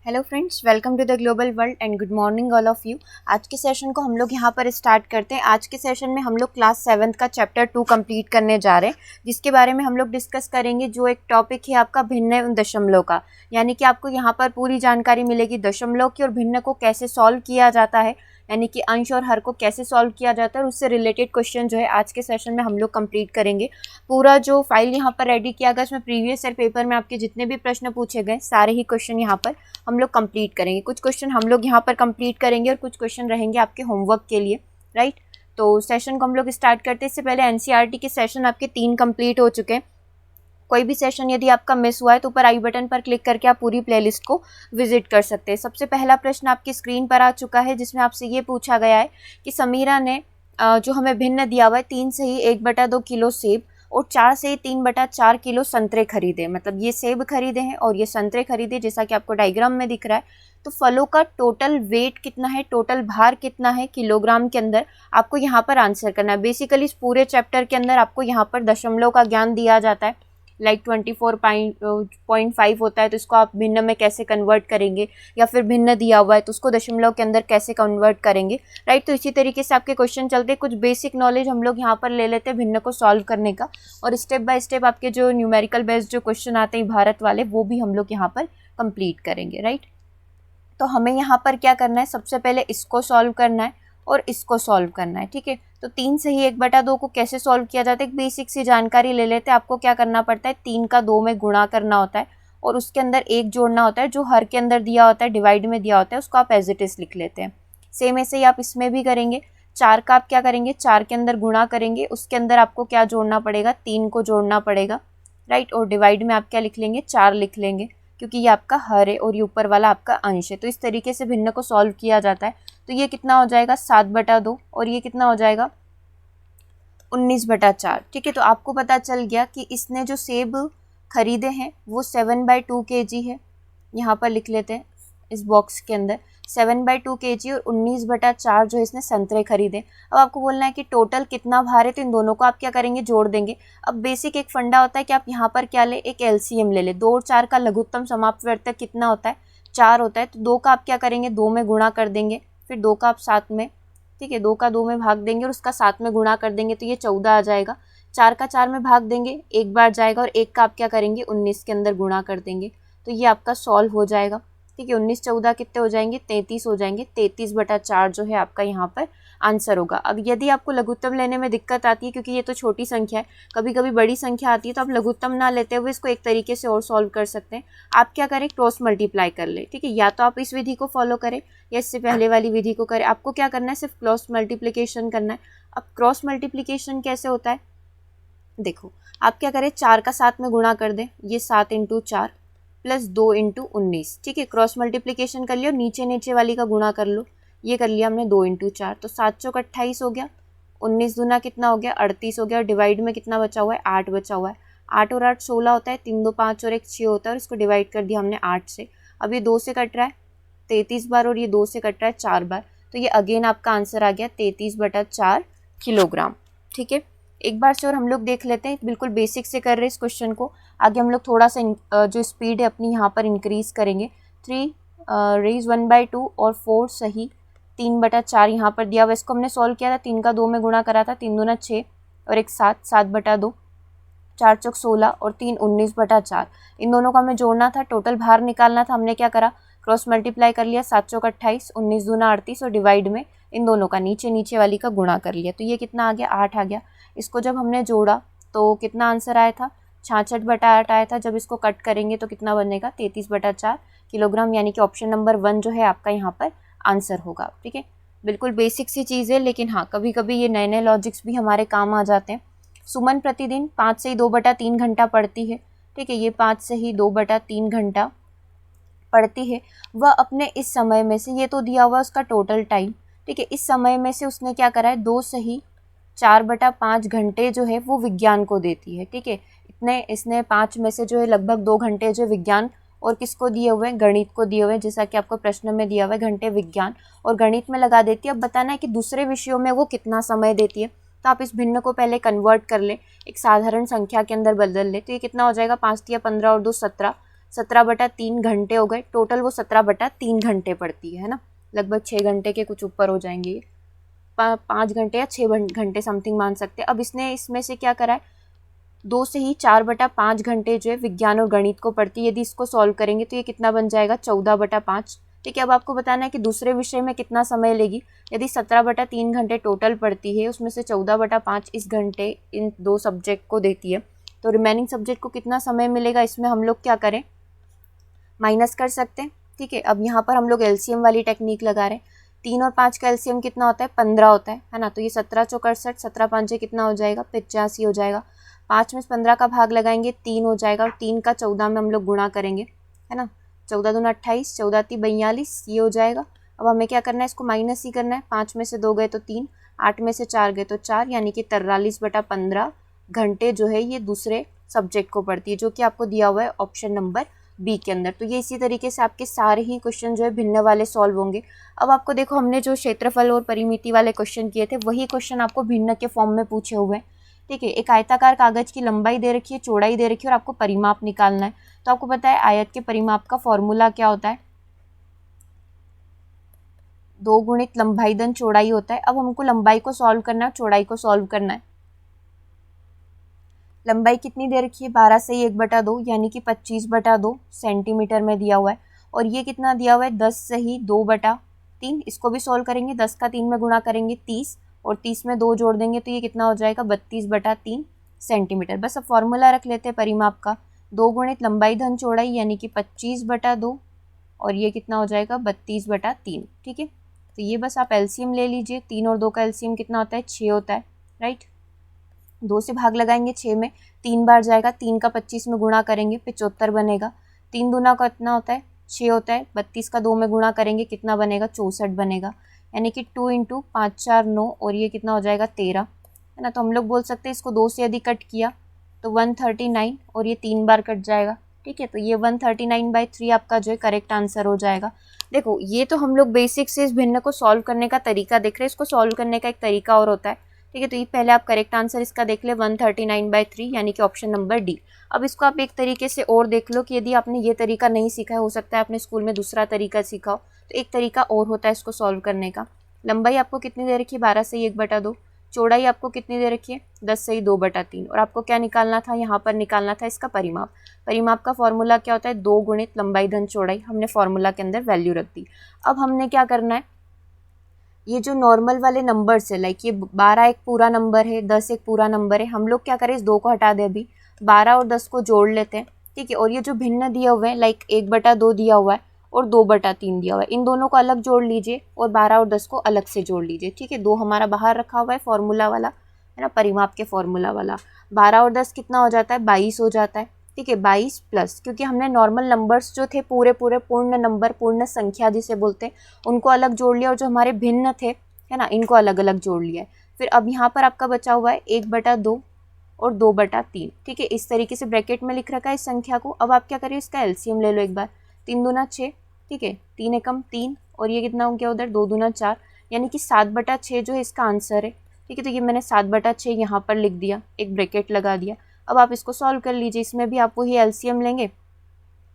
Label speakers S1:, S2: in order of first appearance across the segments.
S1: Hello friends, welcome to the global world and good morning all of you. आज के session को हम लोग यहाँ पर स्टार्ट करते हैं। आज के सेशन में हम लोग क्लास 7th का चैप्टर 2 कंप्लीट करने जा रहे हैं, जिसके बारे में हम लोग डिस्कस करेंगे। जो एक टॉपिक है आपका भिन्न दशमलव का, यानी कि आपको यहाँ पर पूरी जानकारी मिलेगी दशमलव की और भिन्न को कैसे सॉल्व किया जाता है, यानी कि अंश और हर को कैसे सॉल्व किया जाता है, और उससे रिलेटेड क्वेश्चन जो है आज के सेशन में हम लोग कंप्लीट करेंगे। पूरा जो फाइल यहाँ पर रेडी किया गया, इसमें प्रीवियस ईयर पेपर में आपके जितने भी प्रश्न पूछे गए सारे ही क्वेश्चन यहाँ पर हम लोग कंप्लीट करेंगे। कुछ क्वेश्चन हम लोग यहाँ पर कंप्लीट करेंगे और कुछ क्वेश्चन रहेंगे आपके होमवर्क के लिए, राइट। तो सेशन को हम लोग स्टार्ट करते हैं। इससे पहले एनसीईआरटी के सेशन आपके 3 कंप्लीट हो चुके हैं। कोई भी सेशन यदि आपका मिस हुआ है तो ऊपर आई बटन पर क्लिक करके आप पूरी प्लेलिस्ट को विजिट कर सकते हैं। सबसे पहला प्रश्न आपकी स्क्रीन पर आ चुका है, जिसमें आपसे ये पूछा गया है कि समीरा ने जो हमें भिन्न दिया हुआ है 3 से ही 1/2 किलो सेब और 4 से 3/4 किलो संतरे खरीदे। मतलब ये सेब खरीदे हैं और ये संतरे खरीदे, जैसा कि आपको डायग्राम में दिख रहा है। तो फलों का टोटल वेट कितना है, टोटल भार कितना है किलोग्राम के अंदर, आपको यहाँ पर आंसर करना है। बेसिकली इस पूरे चैप्टर के अंदर आपको यहाँ पर दशमलव का ज्ञान दिया जाता है। लाइक 24.5 होता है तो इसको आप भिन्न में कैसे कन्वर्ट करेंगे, या फिर भिन्न दिया हुआ है तो उसको दशमलव के अंदर कैसे कन्वर्ट करेंगे, राइट। तो इसी तरीके से आपके क्वेश्चन चलते हैं। कुछ बेसिक नॉलेज हम लोग यहाँ पर ले लेते हैं भिन्न को सॉल्व करने का, और स्टेप बाय स्टेप आपके जो न्यूमेरिकल बेस्ड जो क्वेश्चन आते हैं भारत वाले, वो भी हम लोग यहाँ पर कंप्लीट करेंगे, राइट। तो हमें यहाँ पर क्या करना है, सबसे पहले इसको सॉल्व करना है और इसको सॉल्व करना है, ठीक है। तो 3 से ही 1/2 को कैसे सॉल्व किया जाता है, एक बेसिक सी जानकारी ले लेते हैं। आपको क्या करना पड़ता है, 3 का 2 में गुणा करना होता है और उसके अंदर 1 जोड़ना होता है। जो हर के अंदर दिया होता है, डिवाइड में दिया होता है, उसको आप एज इट इज लिख लेते हैं। सेम ऐसे ही आप इसमें भी करेंगे। 4 का आप क्या करेंगे, 4 के अंदर गुणा करेंगे, उसके अंदर आपको क्या जोड़ना पड़ेगा, 3 को जोड़ना पड़ेगा, राइट। और डिवाइड में आप क्या लिख लेंगे, 4 लिख लेंगे, क्योंकि ये आपका हर है और ये ऊपर वाला आपका अंश है। तो इस तरीके से भिन्न को सॉल्व किया जाता है। तो ये कितना हो जाएगा, 7/2, और ये कितना हो जाएगा, 19/4, ठीक है। तो आपको पता चल गया कि इसने जो सेब खरीदे हैं वो 7/2 kg है। यहाँ पर लिख लेते हैं इस बॉक्स के अंदर 7/2 kg, और 19/4 जो इसने संतरे खरीदे। अब आपको बोलना है कि टोटल कितना भार है, तो इन दोनों को आप क्या करेंगे, जोड़ देंगे। अब बेसिक एक फंडा होता है कि आप यहाँ पर क्या ले, एक एलसीएम ले ले। 2 और 4 का लघुत्तम समापवर्तक कितना होता है, 4 होता है। तो 2 का आप क्या करेंगे, 2 में गुणा कर देंगे, फिर 2 का आप 7 में, ठीक है, 2 का 2 में भाग देंगे और उसका 7 में गुणा कर देंगे, तो ये 14 आ जाएगा। 4 का 4 में भाग देंगे, एक बार जाएगा, और 1 का आप क्या करेंगे, 19 के अंदर गुणा कर देंगे, तो ये आपका सॉल्व हो जाएगा, ठीक है। 19 14 कितने हो जाएंगे, 33 हो जाएंगे। 33/4 जो है आपका यहाँ पर आंसर होगा। अब यदि आपको लघुत्तम लेने में दिक्कत आती है, क्योंकि ये तो छोटी संख्या है, कभी कभी बड़ी संख्या आती है, तो आप लघुत्तम ना लेते हुए इसको एक तरीके से और सॉल्व कर सकते हैं। आप क्या करें, क्रॉस मल्टीप्लाई कर ले, ठीक है। या तो आप इस विधि को फॉलो करें या इससे पहले वाली विधि को करें। आपको क्या करना है, सिर्फ क्रॉस मल्टीप्लिकेशन करना है। अब क्रॉस मल्टीप्लिकेशन कैसे होता है, देखो आप क्या करें, 4 का 7 में गुणा कर दें, ये 7 × 4 + 2 × 19, ठीक है। क्रॉस मल्टीप्लिकेशन कर लिया और नीचे नीचे वाली का गुणा कर लो। ये कर लिया हमने 2 × 4, तो 7 चौक 28 हो गया। 19 दूना कितना हो गया, 38 हो गया। और डिवाइड में कितना बचा हुआ है, 8 बचा हुआ है। 8 और 8 16 होता है, 3 2 5 और 1 6 होता है, और इसको डिवाइड कर दिया हमने 8 से। अब ये 2 से कट रहा है 33 बार, और ये 2 से कट रहा है 4 बार, तो ये अगेन आपका आंसर आ गया 33/4 किलोग्राम, ठीक है। एक बार से और हम लोग देख लेते हैं, बिल्कुल बेसिक से कर रहे हैं इस क्वेश्चन को। आगे हम लोग थोड़ा सा जो स्पीड है अपनी यहाँ पर इंक्रीज करेंगे। 3 रेज 1/2 और 4 सही 3/4 यहाँ पर दिया हुआ। इसको हमने सॉल्व किया था, 3 का 2 में गुणा करा था, 3 दूना 6 और 1 7, 7/2, 4 चौक 16 और 3 19/4। इन दोनों को हमें जोड़ना था, टोटल भार निकालना था। हमने क्या करा, क्रॉस मल्टीप्लाई कर लिया, 7 चौक 28, 19 दूना 38, और डिवाइड में इन दोनों का नीचे नीचे वाली का गुणा कर लिया, तो ये कितना आ गया, 8 आ गया। इसको जब हमने जोड़ा तो कितना आंसर आया था, 66/8 आया था। जब इसको कट करेंगे तो कितना बनेगा, 33/4 किलोग्राम, यानी कि ऑप्शन नंबर 1 जो है आपका यहाँ पर आंसर होगा, ठीक है। बिल्कुल बेसिक सी चीज़ है, लेकिन हाँ कभी कभी ये नए नए लॉजिक्स भी हमारे काम आ जाते हैं। सुमन प्रतिदिन 5 से ही 2/3 घंटा पढ़ती है, ठीक है। ये 5 से ही 2/3 घंटा पढ़ती है। वह अपने इस समय में से, ये तो दिया हुआ उसका टोटल टाइम, ठीक है, इस समय में से उसने क्या करा है, 2 सही 4/5 घंटे जो है वो विज्ञान को देती है, ठीक है। इसने 5 में से जो है लगभग 2 घंटे जो विज्ञान और किसको दिए हुए हैं, गणित को दिए हुए हैं, जैसा कि आपको प्रश्न में दिया हुआ है, घंटे विज्ञान और गणित में लगा देती है। अब बताना है कि दूसरे विषयों में वो कितना समय देती है। तो आप इस भिन्न को पहले कन्वर्ट कर लें, एक साधारण संख्या के अंदर बदल लें, तो ये कितना हो जाएगा, 5 × 15 और 2 17, 17/3 घंटे हो गए, टोटल वो 17/3 घंटे पढ़ती है ना, लगभग 6 घंटे के कुछ ऊपर हो जाएंगे ये, 5 घंटे या 6 घंटे समथिंग मान सकते हैं। अब इसने इसमें से क्या करा है, 2 से ही 4/5 घंटे जो है विज्ञान और गणित को पढ़ती है। यदि इसको सॉल्व करेंगे तो ये कितना बन जाएगा, 14/5। ठीक है, अब आपको बताना है कि दूसरे विषय में कितना समय लेगी। यदि 17/3 घंटे टोटल पढ़ती है, उसमें से 14/5 इस घंटे इन 2 सब्जेक्ट को देती है, तो रिमेनिंग सब्जेक्ट को कितना समय मिलेगा, इसमें हम लोग क्या करें, माइनस कर सकते हैं। ठीक है, अब यहाँ पर हम लोग एलसीएम वाली टेक्निक लगा रहे हैं। 3 और 5 का एलसीएम कितना होता है, 15 होता है ना, तो ये 17 चौक 68, 17 5 कितना हो जाएगा, 85 हो जाएगा। 5 में 15 का भाग लगाएंगे, 3 हो जाएगा, और 3 का 14 में हम लोग गुणा करेंगे, है ना, 14 दूना 28, 14 × 42, ये हो जाएगा। अब हमें क्या करना है, इसको माइनस ही करना है। 5 में से 2 गए तो 3, 8 में से 4 गए तो 4, यानी कि 43/15 घंटे जो है ये दूसरे सब्जेक्ट को पढ़ती है, जो कि आपको दिया हुआ है ऑप्शन नंबर बी के अंदर। तो ये इसी तरीके से आपके सारे ही क्वेश्चन जो है भिन्न वाले सॉल्व होंगे। अब आपको देखो, हमने जो क्षेत्रफल और परिमिति वाले क्वेश्चन किए थे, वही क्वेश्चन आपको भिन्न के फॉर्म में पूछे हुए हैं। ठीक है, एक आयताकार कागज की लंबाई दे रखी है, चौड़ाई दे रखी है, और आपको परिमाप निकालना है। तो आपको पता है आयत के परिमाप का फॉर्मूला क्या होता है, 2 गुणित लंबाई धन चौड़ाई होता है। अब हमको लंबाई को सॉल्व करना है, चौड़ाई को सॉल्व करना है। लंबाई कितनी दे रखी है, 12 से 1/2, यानी कि 25/2 सेंटीमीटर में दिया हुआ है। और ये कितना दिया हुआ है, 10 से ही 2/3। इसको भी सॉल्व करेंगे, 10 का 3 में गुणा करेंगे 30, और 30 में 2 जोड़ देंगे तो ये कितना हो जाएगा, 32/3 सेंटीमीटर। बस अब फॉर्मूला रख लेते हैं परिमाप का, 2 गुणित लंबाई धन चौड़ाई, यानी कि 25/2, और ये कितना हो जाएगा, 32/3। ठीक है, तो ये बस आप एलसीएम ले लीजिए। 3 और 2 का एलसीएम कितना होता है, 6 होता है, राइट। 2 से भाग लगाएंगे 6 में, 3 बार जाएगा, 3 का 25 में गुणा करेंगे 75 बनेगा। 3 दूना का कितना होता है, 6 होता है, 32 का 2 में गुणा करेंगे कितना बनेगा, 64 बनेगा, यानी कि 2 × 5 4 9, और ये कितना हो जाएगा, 13, है ना। तो हम लोग बोल सकते हैं इसको 2 से यदि कट किया तो 139, और ये 3 बार कट जाएगा। ठीक है, तो ये 139/3 आपका जो है करेक्ट आंसर हो जाएगा। देखो, ये तो हम लोग बेसिक से इस भिन्न को सॉल्व करने का तरीका देख रहे हैं। इसको सॉल्व करने का एक तरीका और होता है। ठीक है, तो ये पहले आप करेक्ट आंसर इसका देख ले, 139/3, यानी कि ऑप्शन नंबर डी। अब इसको आप एक तरीके से और देख लो कि यदि आपने ये तरीका नहीं सीखा है, हो सकता है आपने स्कूल में दूसरा तरीका सीखा हो, तो एक तरीका और होता है इसको सॉल्व करने का। लंबाई आपको कितनी दे रखी है, 12 से 1/2, चौड़ाई आपको कितनी दे रखी है, 10 से 2/3, और आपको क्या निकालना था, यहाँ पर निकालना था इसका परिमाप। परिमाप का फॉर्मूला क्या होता है, 2 गुणित लंबाई धन चौड़ाई। हमने फॉर्मूला के अंदर वैल्यू रख दी। अब हमने क्या करना है, ये जो नॉर्मल वाले नंबर्स है, लाइक ये 12 एक पूरा नंबर है, 10 एक पूरा नंबर है, हम लोग क्या करें, इस 2 को हटा दें, अभी 12 और 10 को जोड़ लेते हैं। ठीक है, और ये जो भिन्न दिए हुए हैं, लाइक 1/2 दिया हुआ है और 2/3 दिया हुआ है, इन दोनों को अलग जोड़ लीजिए और 12 और 10 को अलग से जोड़ लीजिए। ठीक है, 2 हमारा बाहर रखा हुआ है फॉर्मूला वाला, है ना, परिमाप के फॉर्मूला वाला। 12 और 10 कितना हो जाता है, 22 हो जाता है। ठीक है, 22 प्लस, क्योंकि हमने नॉर्मल नंबर्स जो थे, पूरे पूर्ण नंबर, पूर्ण संख्या जिसे बोलते हैं, उनको अलग जोड़ लिया, और जो हमारे भिन्न थे, है ना, इनको अलग अलग जोड़ लिया है। फिर अब यहाँ पर आपका बचा हुआ है 1/2 और 2/3। ठीक है, इस तरीके से ब्रैकेट में लिख रखा है इस संख्या को। अब आप क्या करिए, इसका एलसीएम ले लो एक बार, 3 दूना 6, ठीक है, 3 एकम 3, और ये कितना हो गया उधर, 2 दूना 4, यानी कि 7/6 जो है इसका आंसर है। ठीक है, तो ये मैंने 7/6 यहाँ पर लिख दिया, एक ब्रैकेट लगा दिया। अब आप इसको सॉल्व कर लीजिए, इसमें भी आप वही एलसीएम लेंगे,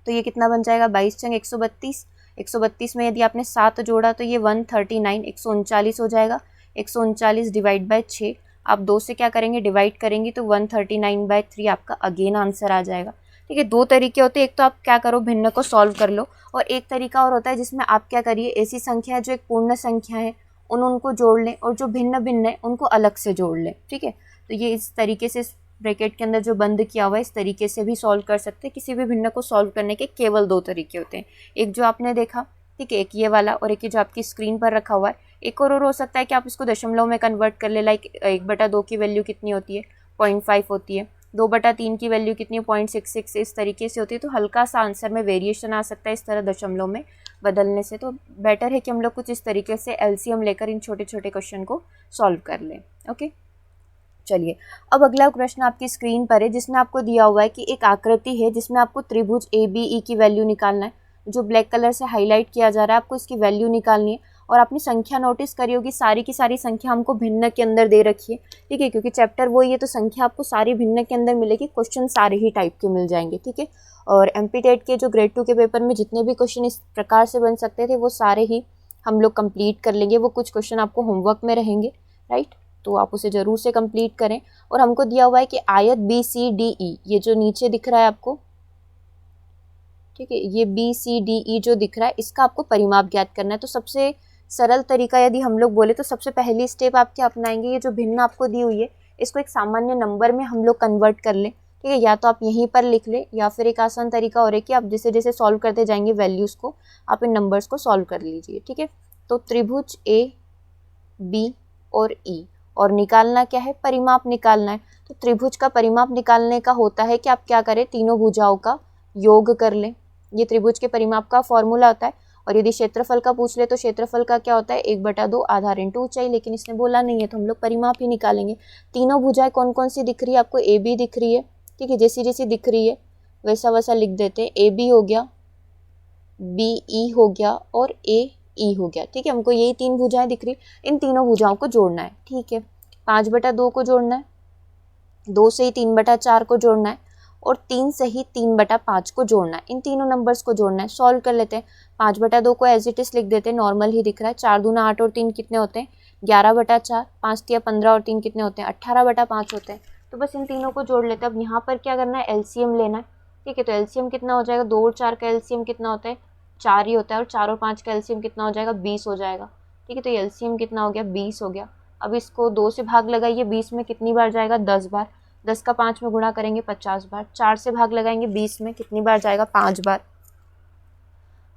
S1: तो ये कितना बन जाएगा, 22 × 132, 132 में यदि आपने 7 जोड़ा तो ये 139, 139 हो जाएगा। 139 डिवाइड बाय 6, आप 2 से क्या करेंगे, डिवाइड करेंगे, तो 139/3 आपका अगेन आंसर आ जाएगा। ठीक है, 2 तरीके होते हैं, एक तो आप क्या करो, भिन्न को सॉल्व कर लो, और एक तरीका और होता है जिसमें आप क्या करिए, ऐसी संख्या है जो एक पूर्ण संख्या है, उनको जोड़ लें, और जो भिन्न भिन्न है उनको अलग से जोड़ लें। ठीक है, तो ये इस तरीके से ब्रैकेट के अंदर जो बंद किया हुआ है, इस तरीके से भी सॉल्व कर सकते हैं। किसी भी भिन्न को सॉल्व करने के केवल 2 तरीके होते हैं, एक जो आपने देखा, ठीक है, एक ये वाला, और एक जो आपकी स्क्रीन पर रखा हुआ है। एक और हो सकता है कि आप इसको दशमलव में कन्वर्ट कर ले, लाइक 1/2 की वैल्यू कितनी होती है, 0.5 होती है, 2/3 की वैल्यू कितनी है, 0.66, इस तरीके से होती है। तो हल्का सा आंसर में वेरिएशन आ सकता है इस तरह दशमलव में बदलने से। तो बेटर है कि हम लोग कुछ इस तरीके से एलसीएम लेकर इन छोटे छोटे क्वेश्चन को सॉल्व कर लें। ओके, चलिए, अब अगला प्रश्न आपकी स्क्रीन पर है, जिसमें आपको दिया हुआ है कि एक आकृति है जिसमें आपको त्रिभुज ABE की वैल्यू निकालना है। जो ब्लैक कलर से हाईलाइट किया जा रहा है, आपको इसकी वैल्यू निकालनी है। और आपने संख्या नोटिस करी होगी, सारी की सारी संख्या हमको भिन्न के अंदर दे रखी है, ठीक है, क्योंकि चैप्टर वही है तो संख्या आपको सारी भिन्न के अंदर मिलेगी, क्वेश्चन सारे ही टाइप के मिल जाएंगे, ठीक है। और एमपी-टेट के जो ग्रेड 2 के पेपर में जितने भी क्वेश्चन इस प्रकार से बन सकते थे वो सारे ही हम लोग कंप्लीट कर लेंगे। वो कुछ क्वेश्चन आपको होमवर्क में रहेंगे, राइट, तो आप उसे ज़रूर से कंप्लीट करें। और हमको दिया हुआ है कि आयत BCDE, ये जो नीचे दिख रहा है आपको, ठीक है, ये BCDE जो दिख रहा है इसका आपको परिमाप ज्ञात करना है। तो सबसे सरल तरीका यदि हम लोग बोले तो सबसे पहली स्टेप आप क्या अपनाएंगे, ये जो भिन्न आपको दी हुई है इसको एक सामान्य नंबर में हम लोग कन्वर्ट कर लें, ठीक है। या तो आप यहीं पर लिख लें या फिर एक आसान तरीका और है कि आप जैसे जैसे सॉल्व करते जाएंगे वैल्यूज़ को, आप इन नंबर्स को सॉल्व कर लीजिए, ठीक है। तो त्रिभुज AB और E, और निकालना क्या है, परिमाप निकालना है। तो त्रिभुज का परिमाप निकालने का होता है कि आप क्या करें, तीनों भुजाओं का योग कर लें। ये त्रिभुज के परिमाप का फॉर्मूला होता है। और यदि क्षेत्रफल का पूछ ले तो क्षेत्रफल का क्या होता है, 1/2 आधार इंटू ऊंचाई, लेकिन इसने बोला नहीं है तो हम लोग परिमाप ही निकालेंगे। तीनों भुजाएं कौन कौन सी दिख रही है आपको, AB दिख रही है, ठीक है, जैसी जैसी दिख रही है वैसा वैसा लिख देते हैं। AB हो गया, BE हो गया और AE हो गया, ठीक है। हमको यही तीन भुजाएं दिख रही, इन तीनों भुजाओं को जोड़ना है, ठीक है। 5/2 को जोड़ना है, 2 से ही 3/4 को जोड़ना है और 3 से ही 3/5 को जोड़ना है। इन तीनों नंबर्स को जोड़ना है। सॉल्व कर लेते हैं। 5/2 को एज इट इज लिख देते हैं, नॉर्मल ही दिख रहा है। 4 दूना 8 और 3 कितने होते हैं, 11/4, 5 तिया 15 और 3 कितने होते हैं, 18/5 होते हैं। तो बस इन तीनों को जोड़ लेते हैं। अब यहाँ पर क्या करना है, एलसीएम लेना है, ठीक है। तो एलसीएम कितना हो जाएगा, 2 और 4 का एलसीएम कितना होता है, 4 ही होता है, और 4 और 5 का एलसीएम कितना हो जाएगा, 20 हो जाएगा, ठीक है। तो एलसीएम कितना हो गया, 20 हो गया। अब इसको 2 से भाग लगाइए, 20 में कितनी बार जाएगा, 10 बार। 10 का 5 में गुणा करेंगे 50 बार। 4 से भाग लगाएंगे 20 में, कितनी बार जाएगा, 5 बार।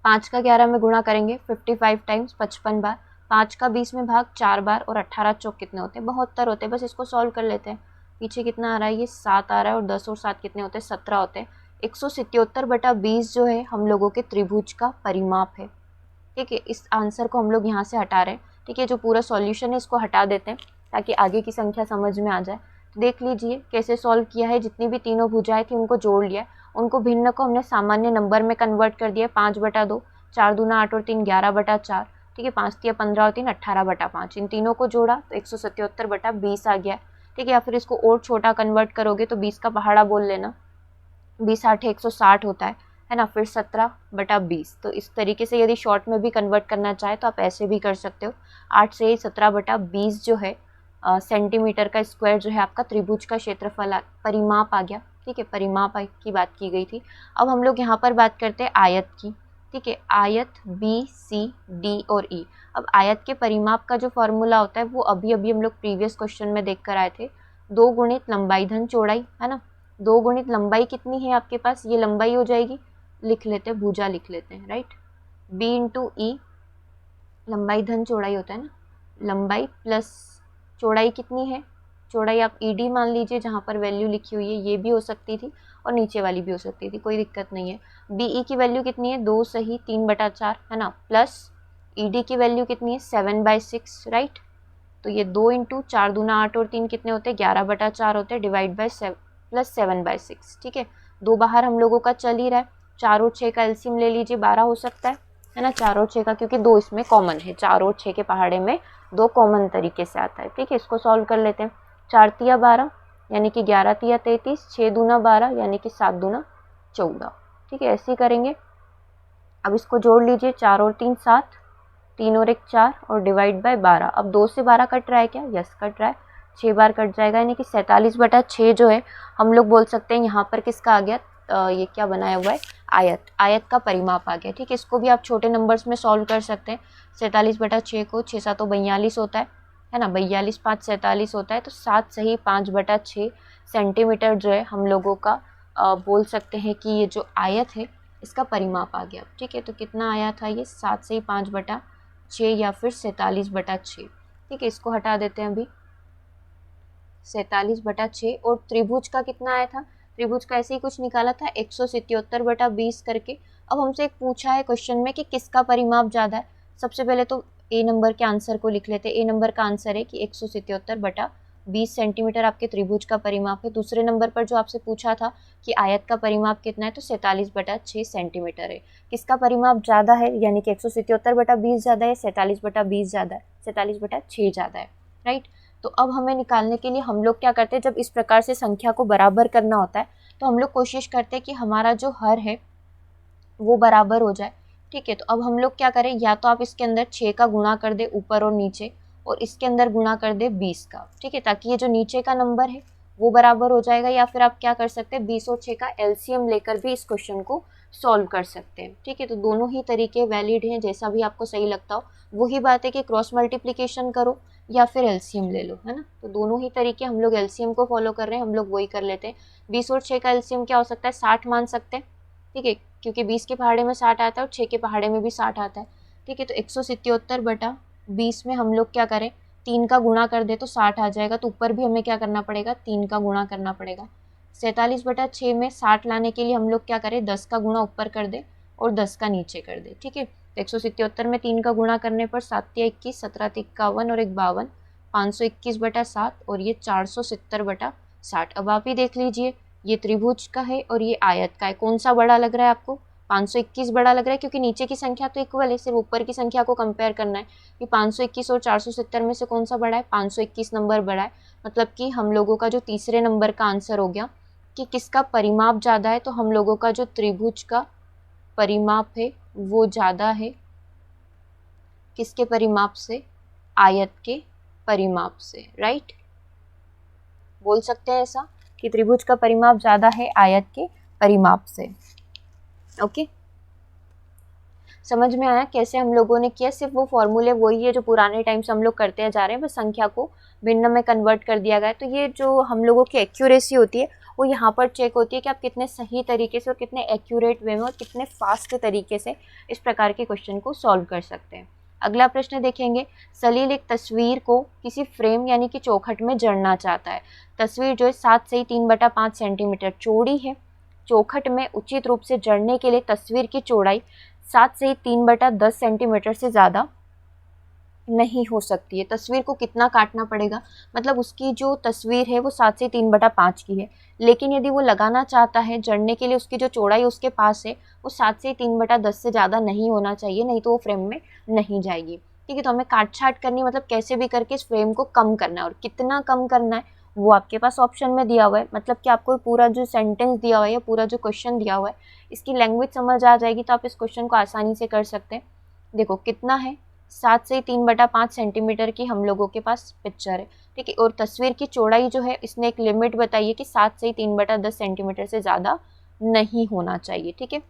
S1: 5 का 11 में गुणा करेंगे 55 टाइम्स, 55 बार। 5 का 20 में भाग 4 बार, और 18 चौक कितने होते हैं, 72 होते हैं। बस इसको सॉल्व कर लेते हैं। पीछे कितना आ रहा है, ये 7 आ रहा है, और 10 और 7 कितने होते हैं, 17 होते हैं। 177/20 जो है हम लोगों के त्रिभुज का परिमाप है, ठीक है। इस आंसर को हम लोग यहाँ से हटा रहे हैं, ठीक है। जो पूरा सॉल्यूशन है इसको हटा देते हैं ताकि आगे की संख्या समझ में आ जाए। तो देख लीजिए कैसे सॉल्व किया है। जितनी भी तीनों भुजाएं थी उनको जोड़ लिया, उनको भिन्न को हमने सामान्य नंबर में कन्वर्ट कर दिया। 5/2, 4 दूना 8 और 3 11/4, ठीक है। 5 तिया 15 और 3 18/5। इन तीनों को जोड़ा तो 177/20 आ गया, ठीक है। या फिर इसको और छोटा कन्वर्ट करोगे तो 20 का पहाड़ा बोल लेना, 20 8 160 होता है ना। फिर 17/20। तो इस तरीके से यदि शॉर्ट में भी कन्वर्ट करना चाहे तो आप ऐसे भी कर सकते हो। 8 से 17/20 जो है सेंटीमीटर का स्क्वायर जो है आपका त्रिभुज का क्षेत्रफल परिमाप आ गया, ठीक है। परिमाप की बात की गई थी। अब हम लोग यहाँ पर बात करते हैं आयत की, ठीक है। आयत BCD और E। अब आयत के परिमाप का जो फॉर्मूला होता है वो अभी अभी हम लोग प्रीवियस क्वेश्चन में देख कर आए थे। 2 गुणित लंबाई धन चौड़ाई, है ना। 2 गुणित लंबाई कितनी है आपके पास, ये लंबाई हो जाएगी, लिख लेते हैं, भुजा लिख लेते हैं, राइट। B इंटू E, लंबाई धन चौड़ाई होता है ना, लंबाई प्लस चौड़ाई कितनी है, चौड़ाई आप ED मान लीजिए, जहाँ पर वैल्यू लिखी हुई है। ये भी हो सकती थी और नीचे वाली भी हो सकती थी, कोई दिक्कत नहीं है। BE की वैल्यू कितनी है, 2 सही 3/4, है ना, प्लस ED की वैल्यू कितनी है, 7/6, राइट। तो ये 2 इंटू 4 दूना 8 और 3 कितने होते हैं, 11/4 होते हैं, डिवाइड बाय 7 प्लस 7/6, ठीक है। 2 बाहर हम लोगों का चल ही रहा है। 4 और 6 का एलसीएम ले लीजिए, 12 हो सकता है ना। 4 और 6 का, क्योंकि 2 इसमें कॉमन है, 4 और 6 के पहाड़े में 2 कॉमन तरीके से आता है, ठीक है। इसको सॉल्व कर लेते हैं। 4 तिया 12 यानी कि 11 तिया 33, 6 दूना 12 यानी कि 7 दूना 14, ठीक है। ऐसे ही करेंगे। अब इसको जोड़ लीजिए, 4 और 3 7, 3 और 1 4, और डिवाइड बाय 12। अब 2 से 12 कट रहा है क्या, यस कट रहा है, 6 बार कट जाएगा, यानी कि 47/6 जो है हम लोग बोल सकते हैं यहाँ पर किसका आ गया, ये क्या बनाया हुआ है, आयत, आयत का परिमाप आ गया, ठीक है। इसको भी आप छोटे नंबर्स में सॉल्व कर सकते हैं। 47/6 को 6 7 42 होता है ना, 42 5 47 होता है। तो 7 सही 5/6 सेंटीमीटर जो है हम लोगों का बोल सकते हैं कि ये जो आयत है इसका परिमाप आ गया, ठीक है। तो कितना आया था ये, 7 से 5/6 या फिर 47/6, ठीक है। इसको हटा देते हैं अभी, 47/6। और त्रिभुज का कितना आया था, त्रिभुज का ऐसे ही कुछ निकाला था, 177/20 करके। अब हमसे एक पूछा है क्वेश्चन में कि किसका परिमाप ज़्यादा है। सबसे पहले तो ए नंबर के आंसर को लिख लेते हैं। ए नंबर का आंसर है कि 177/20 20 सेंटीमीटर आपके त्रिभुज का परिमाप है। दूसरे नंबर पर जो आपसे पूछा था कि आयत का परिमाप कितना है, तो 47/6 सेंटीमीटर है। किसका परिमाप ज़्यादा है, यानी कि 177/20 ज़्यादा है, 47/20 ज़्यादा है, 47/6 ज़्यादा है, राइट। तो अब हमें निकालने के लिए हम लोग क्या करते हैं, जब इस प्रकार से संख्या को बराबर करना होता है तो हम लोग कोशिश करते हैं कि हमारा जो हर है वो बराबर हो जाए, ठीक है। तो अब हम लोग क्या करें, या तो आप इसके अंदर 6 का गुणा कर दे ऊपर और नीचे, और इसके अंदर गुणा कर दे 20 का, ठीक है, ताकि ये जो नीचे का नंबर है वो बराबर हो जाएगा। या फिर आप क्या कर सकते हैं, 20 और 6 का एलसीएम लेकर भी इस क्वेश्चन को सॉल्व कर सकते हैं, ठीक है। तो दोनों ही तरीके वैलिड हैं, जैसा भी आपको सही लगता हो। वही बात है कि क्रॉस मल्टीप्लीकेशन करो या फिर एलसीएम ले लो, है ना। तो दोनों ही तरीके हम लोग एलसीएम को फॉलो कर रहे हैं, हम लोग वही कर लेते हैं। 20 और 6 का एलसीएम क्या हो सकता है, 60 मान सकते हैं, ठीक है, क्योंकि 20 के पहाड़े में 60 आता है और 6 के पहाड़े में भी 60 आता है, ठीक है। तो 177/20 में हम लोग क्या करें, 3 का गुणा कर दे तो 60 आ जाएगा, तो ऊपर भी हमें क्या करना पड़ेगा, 3 का गुणा करना पड़ेगा। 47/6 में 60 लाने के लिए हम लोग क्या करें, 10 का गुणा ऊपर कर दे और 10 का नीचे कर दे, ठीक है। तो 177 में 3 का गुणा करने पर 7 या 21, 17 51 और 1 52, 521/7 और ये 470/60। अब आप ही देख लीजिए, ये त्रिभुज का है और ये आयत का है, कौन सा बड़ा लग रहा है आपको, 521 बड़ा लग रहा है, क्योंकि नीचे की संख्या तो इक्वल है, सिर्फ ऊपर की संख्या को कंपेयर करना है कि 521 और 470 में से कौन सा बड़ा है, 521 नंबर बड़ा है। मतलब कि हम लोगों का जो तीसरे नंबर का आंसर हो गया कि किसका परिमाप ज़्यादा है, तो हम लोगों का जो त्रिभुज का परिमाप है वो ज़्यादा है किसके परिमाप से, आयत के परिमाप से, राइट। बोल सकते हैं ऐसा कि त्रिभुज का परिमाप ज़्यादा है आयत के परिमाप से। ओके, समझ में आया कैसे हम लोगों ने किया। सिर्फ वो फॉर्मूले वही है जो पुराने टाइम से हम लोग करते जा रहे हैं, बस संख्या को भिन्न में कन्वर्ट कर दिया गया है। तो ये जो हम लोगों की एक्यूरेसी होती है वो यहाँ पर चेक होती है कि आप कितने सही तरीके से और कितने एक्यूरेट वे में और कितने फास्ट तरीके से इस प्रकार के क्वेश्चन को सॉल्व कर सकते हैं। अगला प्रश्न देखेंगे, सलील एक तस्वीर को किसी फ्रेम यानी कि चौखट में जड़ना चाहता है। तस्वीर जो है 7 से 3/5 सेंटीमीटर चौड़ी है। चौखट में उचित रूप से जड़ने के लिए तस्वीर की चौड़ाई 7 से 3/10 सेंटीमीटर से ज़्यादा नहीं हो सकती है। तस्वीर को कितना काटना पड़ेगा, मतलब उसकी जो तस्वीर है वो 7 से 3/5 की है, लेकिन यदि वो लगाना चाहता है जड़ने के लिए, उसकी जो चौड़ाई उसके पास है वो 7 से 3/10 से ज़्यादा नहीं होना चाहिए, नहीं तो वो फ्रेम में नहीं जाएगी, ठीक है। तो हमें काट छाट करनी, मतलब कैसे भी करके इस फ्रेम को कम करना है, और कितना कम करना है वो आपके पास ऑप्शन में दिया हुआ है। मतलब कि आपको पूरा जो सेंटेंस दिया हुआ है या पूरा जो क्वेश्चन दिया हुआ है इसकी लैंग्वेज समझ आ जाएगी, तो आप इस क्वेश्चन को आसानी से कर सकते हैं। देखो कितना है, 7 से 3/5 सेंटीमीटर की हम लोगों के पास पिक्चर है, ठीक है। और तस्वीर की चौड़ाई जो है इसने एक लिमिट बताई है कि 7 से 3/10 सेंटीमीटर से ज़्यादा नहीं होना चाहिए, ठीक है।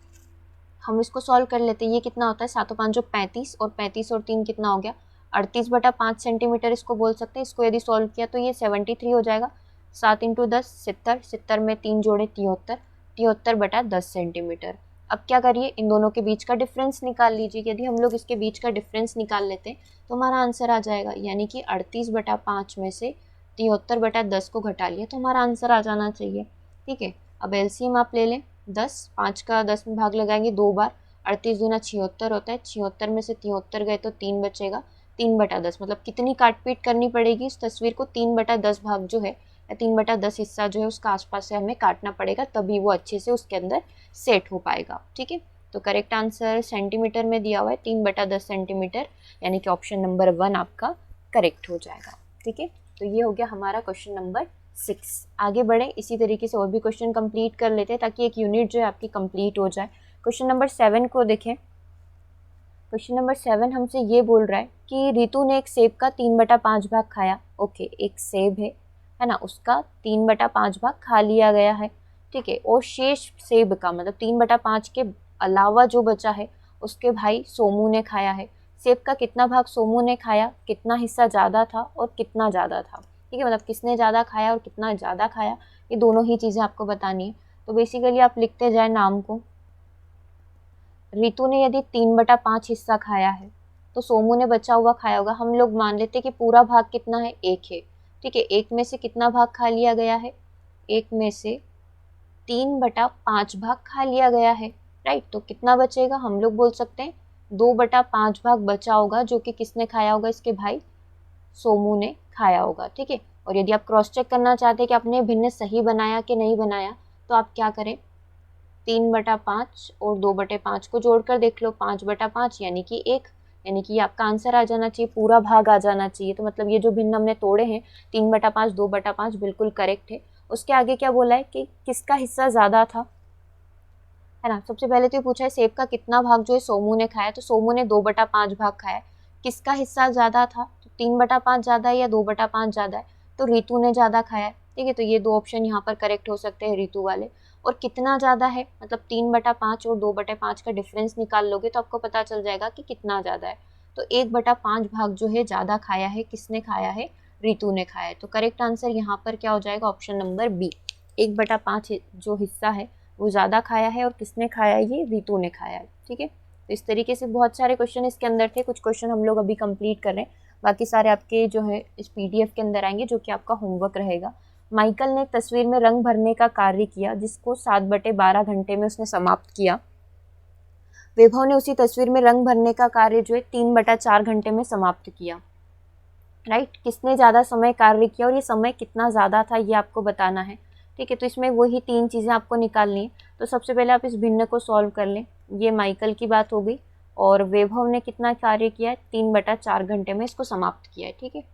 S1: हम इसको सॉल्व कर लेते हैं। ये कितना होता है, 7 और 5 जो 35, और 35 और 3 कितना हो गया, 38/5 सेंटीमीटर इसको बोल सकते हैं। इसको यदि सॉल्व किया तो ये 73 हो जाएगा। 7 × 10 70, 70 में 3 जोड़े 73, 73/10 सेंटीमीटर। अब क्या करिए, इन दोनों के बीच का डिफरेंस निकाल लीजिए। यदि हम लोग इसके बीच का डिफरेंस निकाल लेते हैं तो हमारा आंसर आ जाएगा, यानी कि 38/5 में से 73/10 को घटा लिया तो हमारा आंसर आ जाना चाहिए, ठीक है। अब एलसीएम आप ले लें, 10, 5 का 10 में भाग लगाएंगे 2 बार, 38 दूना 76 होता है, 76 में से 73 गए तो 3 बचेगा, 3/10। मतलब कितनी काटपीट करनी पड़ेगी, इस तस्वीर को 3/10 भाग जो है या 3/10 हिस्सा जो है उसका आसपास से हमें काटना पड़ेगा, तभी वो अच्छे से उसके अंदर सेट हो पाएगा, ठीक है। तो करेक्ट आंसर सेंटीमीटर में दिया हुआ है 3/10 सेंटीमीटर, यानी कि ऑप्शन नंबर 1 आपका करेक्ट हो जाएगा, ठीक है। तो ये हो गया हमारा क्वेश्चन नंबर 6। आगे बढ़े, इसी तरीके से और भी क्वेश्चन कंप्लीट कर लेते हैं ताकि एक यूनिट जो है आपकी कंप्लीट हो जाए। क्वेश्चन नंबर 7 को देखें। क्वेश्चन नंबर 7 हमसे ये बोल रहा है कि रितु ने एक सेब का 3/5 भाग खाया। ओके, एक सेब है ना, उसका 3/5 भाग खा लिया गया है, ठीक है। और शेष सेब का, मतलब 3/5 के अलावा जो बचा है उसके भाई सोमू ने खाया है। सेब का कितना भाग सोमू ने खाया, कितना हिस्सा ज़्यादा था और कितना ज़्यादा था, ठीक है। मतलब किसने ज़्यादा खाया और कितना ज़्यादा खाया, ये दोनों ही चीज़ें आपको बतानी है। तो बेसिकली आप लिखते जाए नाम को। रितु ने यदि 3/5 हिस्सा खाया है तो सोमू ने बचा हुआ खाया होगा। हम लोग मान लेते कि पूरा भाग कितना है, 1 है, ठीक है। 1 में से कितना भाग खा लिया गया है, 1 में से 3/5 भाग खा लिया गया है, राइट। तो कितना बचेगा, हम लोग बोल सकते हैं 2/5 भाग बचा होगा, जो कि किसने खाया होगा, इसके भाई सोमू ने खाया होगा, ठीक है। और यदि आप क्रॉस चेक करना चाहते हैं कि आपने भिन्न सही बनाया कि नहीं बनाया, तो आप क्या करें, 3/5 और 2/5 को जोड़कर देख लो, 5/5 यानी कि 1, यानी कि आपका आंसर आ जाना चाहिए, पूरा भाग आ जाना चाहिए। तो मतलब ये जो भिन्न हमने तोड़े हैं 3/5 2/5 बिल्कुल करेक्ट है। उसके आगे क्या बोला है कि किसका हिस्सा ज़्यादा था, है ना। सबसे पहले तो ये पूछा है सेब का कितना भाग जो है सोमू ने खाया, तो सोमू ने 2/5 भाग खाया। किसका हिस्सा ज़्यादा था, तो 3/5 ज़्यादा है या 2/5 ज़्यादा है, तो रीतू ने ज़्यादा खाया है। ठीक है, तो ये 2 ऑप्शन यहाँ पर करेक्ट हो सकते हैं रीतू वाले। और कितना ज़्यादा है, मतलब 3/5 और 2/5 का डिफरेंस निकाल लोगे तो आपको पता चल जाएगा कि कितना ज़्यादा है। तो 1/5 भाग जो है ज़्यादा खाया है, किसने खाया है, रीतू ने खाया है। तो करेक्ट आंसर यहाँ पर क्या हो जाएगा, ऑप्शन नंबर बी, 1/5 जो हिस्सा है वो ज़्यादा खाया है और किसने खाया है, ये रीतू ने खाया है। ठीक है, तो इस तरीके से बहुत सारे क्वेश्चन इसके अंदर थे। कुछ क्वेश्चन हम लोग अभी कंप्लीट कर रहे हैं, बाकी सारे आपके जो है इस पीडीएफ के अंदर आएंगे, जो कि आपका होमवर्क रहेगा। माइकल ने एक तस्वीर में रंग भरने का कार्य किया जिसको 7/12 घंटे में उसने समाप्त किया। वैभव ने उसी तस्वीर में रंग भरने का कार्य जो है 3/4 घंटे में समाप्त किया। राइट, किसने ज़्यादा समय कार्य किया और ये समय कितना ज़्यादा था ये आपको बताना है। ठीक है, तो इसमें वही 3 चीज़ें आपको निकालनी है। तो सबसे पहले आप इस भिन्न को सॉल्व कर लें। ये माइकल की बात हो गई, और वैभव ने कितना कार्य किया है, 3/4 घंटे में इसको समाप्त किया है। ठीक है,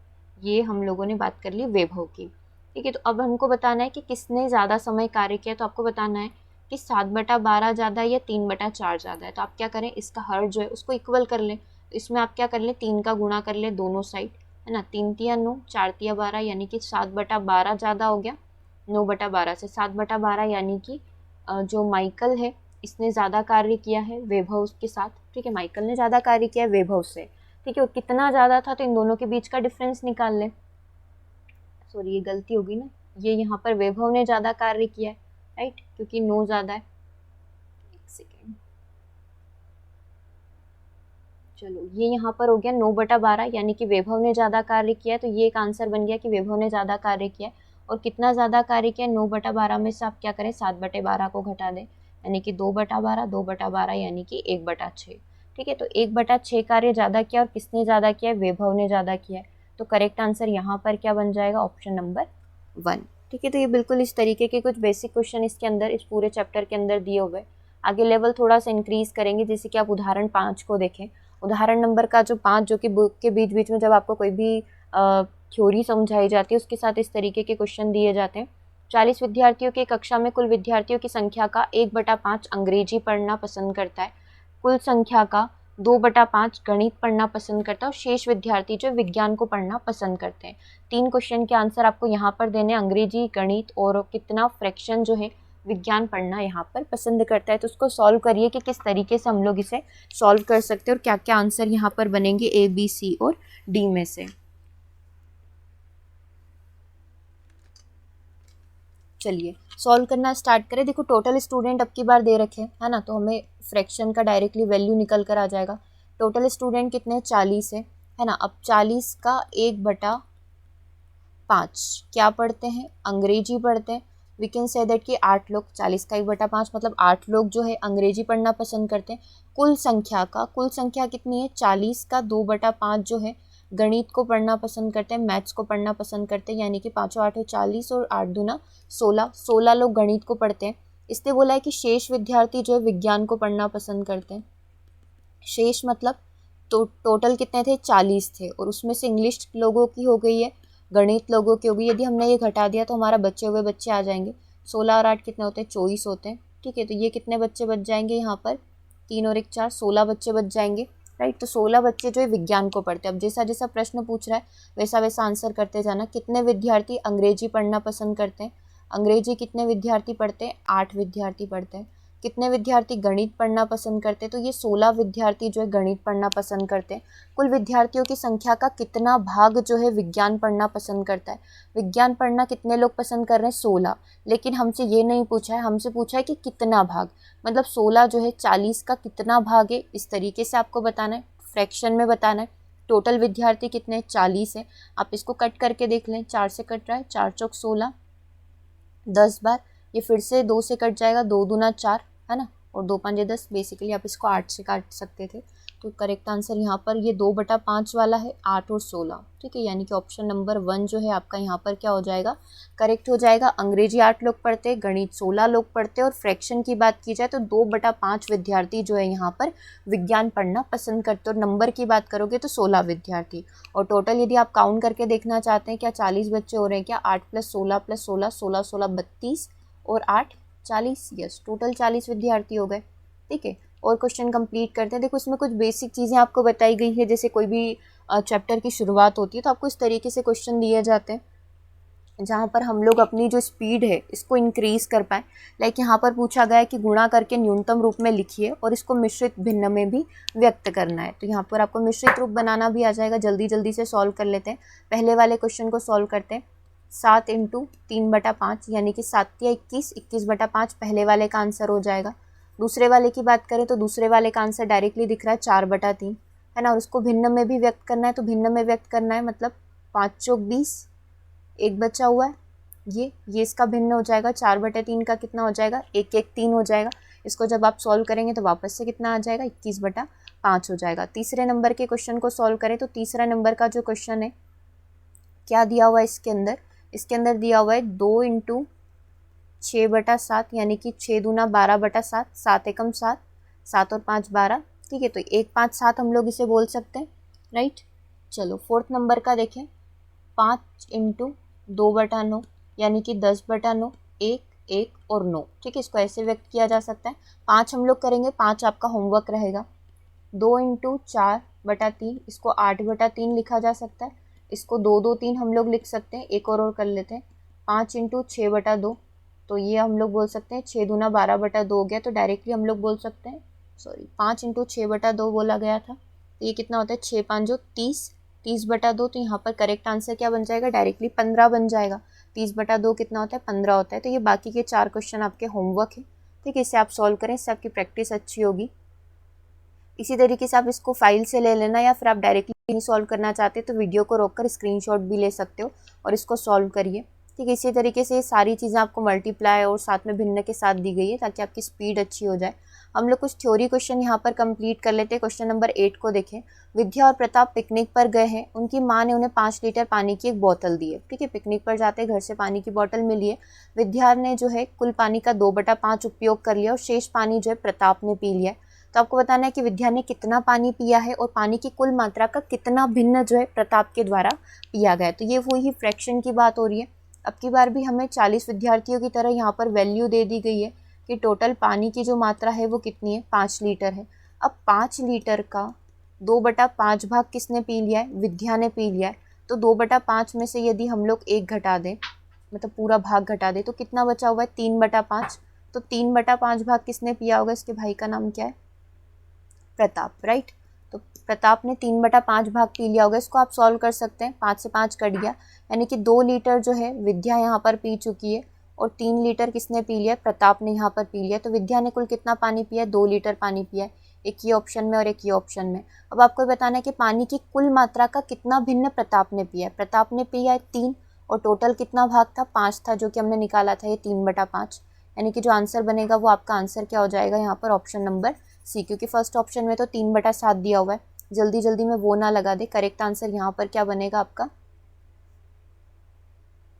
S1: ये हम लोगों ने बात कर ली वैभव की। ठीक है, तो अब हमको बताना है कि किसने ज़्यादा समय कार्य किया। तो आपको बताना है कि 7/12 ज़्यादा है या 3/4 ज़्यादा है। तो आप क्या करें, इसका हर जो है उसको इक्वल कर लें। तो इसमें आप क्या कर लें, 3 का गुणा कर लें दोनों साइड, है ना। 3 तिया 9, 4 तिया 12, यानी कि 7/12 ज़्यादा हो गया 9/12 से। 7/12 यानी कि जो माइकल है इसने ज़्यादा कार्य किया है वैभव के साथ। ठीक है, माइकल ने ज़्यादा कार्य किया है वैभव से। ठीक है, और कितना ज़्यादा था, तो इन दोनों के बीच का डिफरेंस निकाल लें। सॉरी, ये गलती होगी ना, ये यहाँ पर वैभव ने ज़्यादा कार्य किया है, राइट, क्योंकि 9 ज़्यादा है। एक सेकेंड, चलो ये यहाँ पर हो गया 9/12, यानी कि वैभव ने ज़्यादा कार्य किया है। तो ये एक आंसर बन गया कि वैभव ने ज़्यादा कार्य किया है। और कितना ज़्यादा कार्य किया, 9/12 में से आप क्या करें, 7/12 को घटा दें, यानी कि 2/12, 2/12 यानी कि 1/6। ठीक है, तो 1/6 कार्य ज़्यादा किया, और किसने ज़्यादा किया है, वैभव ने ज़्यादा किया है। तो करेक्ट आंसर यहाँ पर क्या बन जाएगा, ऑप्शन नंबर 1। ठीक है, तो ये बिल्कुल इस तरीके के कुछ बेसिक क्वेश्चन इसके अंदर, इस पूरे चैप्टर के अंदर दिए हुए। आगे लेवल थोड़ा सा इंक्रीज करेंगे, जैसे कि आप उदाहरण 5 को देखें। उदाहरण नंबर का जो 5, जो कि बुक के बीच बीच में जब आपको कोई भी थ्योरी समझाई जाती है उसके साथ इस तरीके के क्वेश्चन दिए जाते हैं। 40 विद्यार्थियों की कक्षा में कुल विद्यार्थियों की संख्या का 1/5 अंग्रेजी पढ़ना पसंद करता है, कुल संख्या का 2/5 गणित पढ़ना पसंद करता है, और शेष विद्यार्थी जो विज्ञान को पढ़ना पसंद करते हैं। 3 क्वेश्चन के आंसर आपको यहाँ पर देने, अंग्रेजी, गणित और कितना फ्रैक्शन जो है विज्ञान पढ़ना यहाँ पर पसंद करता है। तो उसको सॉल्व करिए कि किस तरीके से हम लोग इसे सॉल्व कर सकते हैं और क्या क्या आंसर यहाँ पर बनेंगे ए, बी, सी और डी में से। चलिए सॉल्व करना स्टार्ट करें। देखो टोटल स्टूडेंट अब की बार दे रखे हैं, है ना, तो हमें फ्रैक्शन का डायरेक्टली वैल्यू निकल कर आ जाएगा। टोटल स्टूडेंट कितने, 40 है ना। अब 40 का 1/5 क्या पढ़ते हैं, अंग्रेजी पढ़ते हैं। वी कैन से दैट कि 8 लोग, 40 का 1/5 मतलब 8 लोग जो है अंग्रेजी पढ़ना पसंद करते हैं। कुल संख्या कितनी है, 40 का 2/5 जो है गणित को पढ़ना पसंद करते हैं, मैथ्स को पढ़ना पसंद करते हैं, यानी कि 5 8 40 और 8 दूना 16 लोग गणित को पढ़ते हैं। इसलिए बोला है कि शेष विद्यार्थी जो है विज्ञान को पढ़ना पसंद करते हैं। शेष मतलब तो टोटल कितने थे, 40 थे, और उसमें से इंग्लिश लोगों की हो गई है, गणित लोगों की होगी। यदि हमने ये घटा दिया तो हमारा बचे हुए बच्चे आ जाएंगे। 16 और 8 कितने होते हैं, 24 होते हैं। ठीक है, तो ये कितने बच्चे बच जाएंगे, यहाँ पर 3 और 1 4, 16 बच्चे बच जाएंगे। राइट, तो 16 बच्चे जो है विज्ञान को पढ़ते हैं। अब जैसा जैसा प्रश्न पूछ रहा है वैसा वैसा आंसर करते जाना। कितने विद्यार्थी अंग्रेजी पढ़ना पसंद करते हैं, अंग्रेजी कितने विद्यार्थी पढ़ते हैं, 8 विद्यार्थी पढ़ते हैं। कितने विद्यार्थी गणित पढ़ना पसंद करते हैं, तो ये 16 विद्यार्थी जो है गणित पढ़ना पसंद करते हैं। कुल विद्यार्थियों की संख्या का कितना भाग जो है विज्ञान पढ़ना पसंद करता है। विज्ञान पढ़ना कितने लोग पसंद कर रहे हैं, 16, लेकिन हमसे ये नहीं पूछा है, हमसे पूछा है कि कितना भाग, मतलब 16 जो है 40 का कितना भाग है, इस तरीके से आपको बताना है, फ्रैक्शन में बताना है। टोटल विद्यार्थी कितने, 40 है। आप इसको कट करके देख लें, 4 से कट रहा है, 4 चौक 16, 10 बार, ये फिर से 2 से कट जाएगा, 2 दूना 4, है ना, और 2 पंजे 10, बेसिकली आप इसको 8 से काट सकते थे। तो करेक्ट आंसर यहाँ पर ये 2/5 वाला है, 8 और 16, ठीक है। यानी कि ऑप्शन नंबर 1 जो है आपका यहाँ पर क्या हो जाएगा, करेक्ट हो जाएगा। अंग्रेजी 8 लोग पढ़ते, गणित 16 लोग पढ़ते, और फ्रैक्शन की बात की जाए तो 2/5 विद्यार्थी जो है यहाँ पर विज्ञान पढ़ना पसंद करते, और नंबर की बात करोगे तो 16 विद्यार्थी। और टोटल यदि आप काउंट करके देखना चाहते हैं क्या 40 बच्चे हो रहे हैं क्या, 8 + 16 + 16, 16 16 32 और 8 40, यस टोटल 40 विद्यार्थी हो गए, ठीक है। और क्वेश्चन कंप्लीट करते हैं। देखो इसमें कुछ बेसिक चीज़ें आपको बताई गई है, जैसे कोई भी चैप्टर की शुरुआत होती है तो आपको इस तरीके से क्वेश्चन दिए जाते हैं जहाँ पर हम लोग अपनी जो स्पीड है इसको इंक्रीज कर पाएँ। लाइक यहाँ पर पूछा गया है कि गुणा करके न्यूनतम रूप में लिखिए और इसको मिश्रित भिन्न में भी व्यक्त करना है। तो यहाँ पर आपको मिश्रित रूप बनाना भी आ जाएगा। जल्दी जल्दी से सॉल्व कर लेते हैं। पहले वाले क्वेश्चन को सॉल्व करते हैं। 7 × 3/5 यानी कि 7 या 21, 21/5 पहले वाले का आंसर हो जाएगा। दूसरे वाले की बात करें तो दूसरे वाले का आंसर डायरेक्टली दिख रहा है 4/3, है ना। और उसको भिन्न में भी व्यक्त करना है, तो भिन्न में व्यक्त करना है मतलब 5 चौक 20, एक बचा हुआ है ये इसका भिन्न हो जाएगा। 4/3 का कितना हो जाएगा, 1 1 3 हो जाएगा। इसको जब आप सॉल्व करेंगे तो वापस से कितना आ जाएगा, 21/5 हो जाएगा। तीसरे नंबर के क्वेश्चन को सॉल्व करें तो तीसरा नंबर का जो क्वेश्चन है क्या दिया हुआ है इसके अंदर दिया हुआ है 2 × 6/7 यानी कि 6 दूना 12/7, 7 एकम 7, 7 और 5 12, ठीक है। तो 1 5 7 हम लोग इसे बोल सकते हैं, राइट। चलो फोर्थ नंबर का देखें, 5 × 2/9 यानी कि 10/9, 1 1 और 9, ठीक है। इसको ऐसे व्यक्त किया जा सकता है। 5 हम लोग करेंगे, 5 आपका होमवर्क रहेगा। 2 × 4/3 इसको 8/3 लिखा जा सकता है। इसको 2 2 3 हम लोग लिख सकते हैं। एक और कर लेते हैं। 5 × 6/2 तो ये हम लोग बोल सकते हैं 6 दूना 12/2 हो गया। तो डायरेक्टली हम लोग बोल सकते हैं, सॉरी 5 × 6/2 बोला गया था, तो ये कितना होता है 6 5 30, 30/2। तो यहाँ पर करेक्ट आंसर क्या बन जाएगा, डायरेक्टली 15 बन जाएगा। 30/2 कितना होता है, 15 होता है। तो ये बाकी के 4 क्वेश्चन आपके होमवर्क है, ठीक है। इसे आप सॉल्व करें, इससे आपकी प्रैक्टिस अच्छी होगी। इसी तरीके से आप इसको फाइल से ले लेना, या फिर आप डायरेक्टली नहीं सॉल्व करना चाहते तो वीडियो को रोककर स्क्रीनशॉट भी ले सकते हो और इसको सॉल्व करिए, ठीक है। इसी तरीके से ये सारी चीज़ें आपको मल्टीप्लाई और साथ में भिन्न के साथ दी गई है ताकि आपकी स्पीड अच्छी हो जाए। हम लोग कुछ थ्योरी क्वेश्चन यहाँ पर कंप्लीट कर लेते हैं। क्वेश्चन नंबर 8 को देखें। विद्या और प्रताप पिकनिक पर गए हैं। उनकी माँ ने उन्हें 5 लीटर पानी की एक बोतल दी है, ठीक है। पिकनिक पर जाते घर से पानी की बोतल मिली है। विद्या ने जो है कुल पानी का 2/5 उपयोग कर लिया और शेष पानी जो है प्रताप ने पी लिया है। तो आपको बताना है कि विद्या ने कितना पानी पिया है और पानी की कुल मात्रा का कितना भिन्न जो है प्रताप के द्वारा पिया गया। तो ये वही फ्रैक्शन की बात हो रही है। अब की बार भी हमें 40 विद्यार्थियों की तरह यहाँ पर वैल्यू दे दी गई है कि टोटल पानी की जो मात्रा है वो कितनी है, 5 लीटर है। अब 5 लीटर का 2/5 भाग किसने पी लिया है, विद्या ने पी लिया है। तो 2/5 में से यदि हम लोग 1 घटा दें, मतलब पूरा भाग घटा दें, तो कितना बचा हुआ है, 3/5। तो 3/5 भाग किसने पिया होगा, इसके भाई का नाम क्या है, प्रताप, राइट। तो प्रताप ने 3/5 भाग पी लिया होगा। इसको आप सॉल्व कर सकते हैं, 5 से 5 कट गया, यानी कि 2 लीटर जो है विद्या यहाँ पर पी चुकी है और 3 लीटर किसने पी लिया, प्रताप ने यहाँ पर पी लिया। तो विद्या ने कुल कितना पानी पिया है, 2 लीटर पानी पिया है। एक ये ऑप्शन में और एक ये ऑप्शन में। अब आपको बताना है कि पानी की कुल मात्रा का कितना भिन्न प्रताप ने पिया है। प्रताप ने पिया है 3 और टोटल कितना भाग था, 5 था, जो कि हमने निकाला था ये 3/5। यानी कि जो आंसर बनेगा वो आपका आंसर क्या हो जाएगा यहाँ पर, ऑप्शन नंबर सी, क्योंकि फर्स्ट ऑप्शन में तो 3/7 दिया हुआ है। जल्दी जल्दी में वो ना लगा दे। करेक्ट आंसर यहाँ पर क्या बनेगा आपका,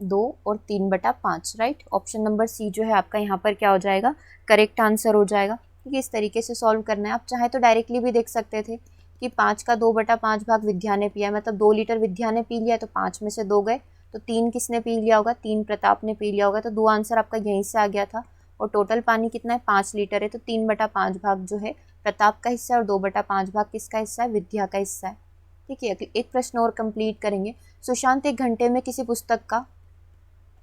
S1: 2 और 3/5, राइट। ऑप्शन नंबर सी जो है आपका यहाँ पर क्या हो जाएगा, करेक्ट आंसर हो जाएगा। ठीक है, इस तरीके से सॉल्व करना है। आप चाहे तो डायरेक्टली भी देख सकते थे कि 5 का 2/5 भाग विद्या ने पिया है, मतलब 2 लीटर विद्या ने पी लिया है, तो 5 में से 2 गए, तो 3 किसने पी लिया होगा, 3 प्रताप ने पी लिया होगा। तो 2 आंसर आपका यहीं से आ गया था। और टोटल पानी कितना है, 5 लीटर है। तो 3/5 भाग जो है प्रताप का हिस्सा है और 2/5 भाग किसका हिस्सा है, विद्या का हिस्सा है। ठीक है, एक प्रश्न और कंप्लीट करेंगे। सुशांत 1 घंटे में किसी पुस्तक का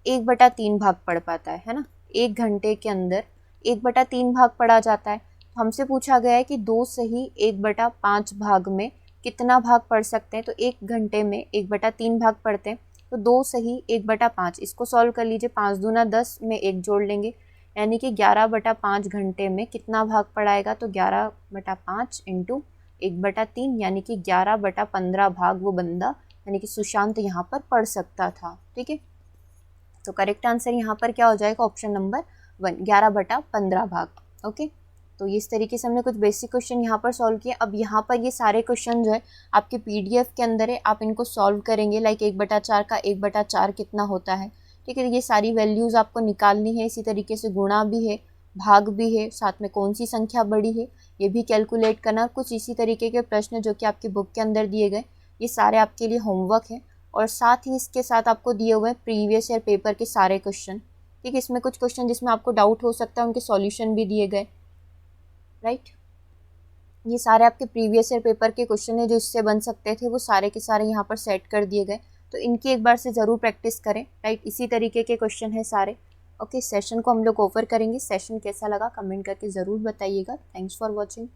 S1: 1/3 भाग पढ़ पाता है ना। 1 घंटे के अंदर 1/3 भाग पढ़ा जाता है। हमसे पूछा गया है कि 2 सही 1/5 भाग में कितना भाग पढ़ सकते हैं। तो 1 घंटे में 1/3 भाग पढ़ते हैं, तो 2 सही 1/5। इसको सॉल्व कर लीजिए, 5 दूना 10 में 1 जोड़ लेंगे, यानी कि 11/5 घंटे में कितना भाग पढ़ाएगा। तो 11/5 इंटू 1/3 यानी कि 11/15 भाग वो बंदा यानी कि सुशांत यहाँ पर पढ़ सकता था। ठीक है, तो करेक्ट आंसर यहाँ पर क्या हो जाएगा, ऑप्शन नंबर 1, 11/15 भाग। ओके, तो इस तरीके से हमने कुछ बेसिक क्वेश्चन यहाँ पर सॉल्व किए। अब यहाँ पर ये सारे क्वेश्चन जो है आपके PDF के अंदर है, आप इनको सॉल्व करेंगे। लाइक 1/4 का 1/4 कितना होता है, ठीक है। ये सारी वैल्यूज़ आपको निकालनी है। इसी तरीके से गुणा भी है, भाग भी है, साथ में कौन सी संख्या बड़ी है ये भी कैलकुलेट करना। कुछ इसी तरीके के प्रश्न जो कि आपकी बुक के अंदर दिए गए, ये सारे आपके लिए होमवर्क है। और साथ ही इसके साथ आपको दिए हुए हैं प्रीवियस ईयर पेपर के सारे क्वेश्चन, ठीक है। इसमें कुछ क्वेश्चन जिसमें आपको डाउट हो सकता है उनके सॉल्यूशन भी दिए गए, राइट। ये सारे आपके प्रीवियस ईयर पेपर के क्वेश्चन है जो इससे बन सकते थे, वो सारे के सारे यहाँ पर सेट कर दिए गए। तो इनकी एक बार से ज़रूर प्रैक्टिस करें, राइट। इसी तरीके के क्वेश्चन है सारे। ओके, सेशन को हम लोग ओवर करेंगे। सेशन कैसा लगा कमेंट करके ज़रूर बताइएगा। Thanks for watching.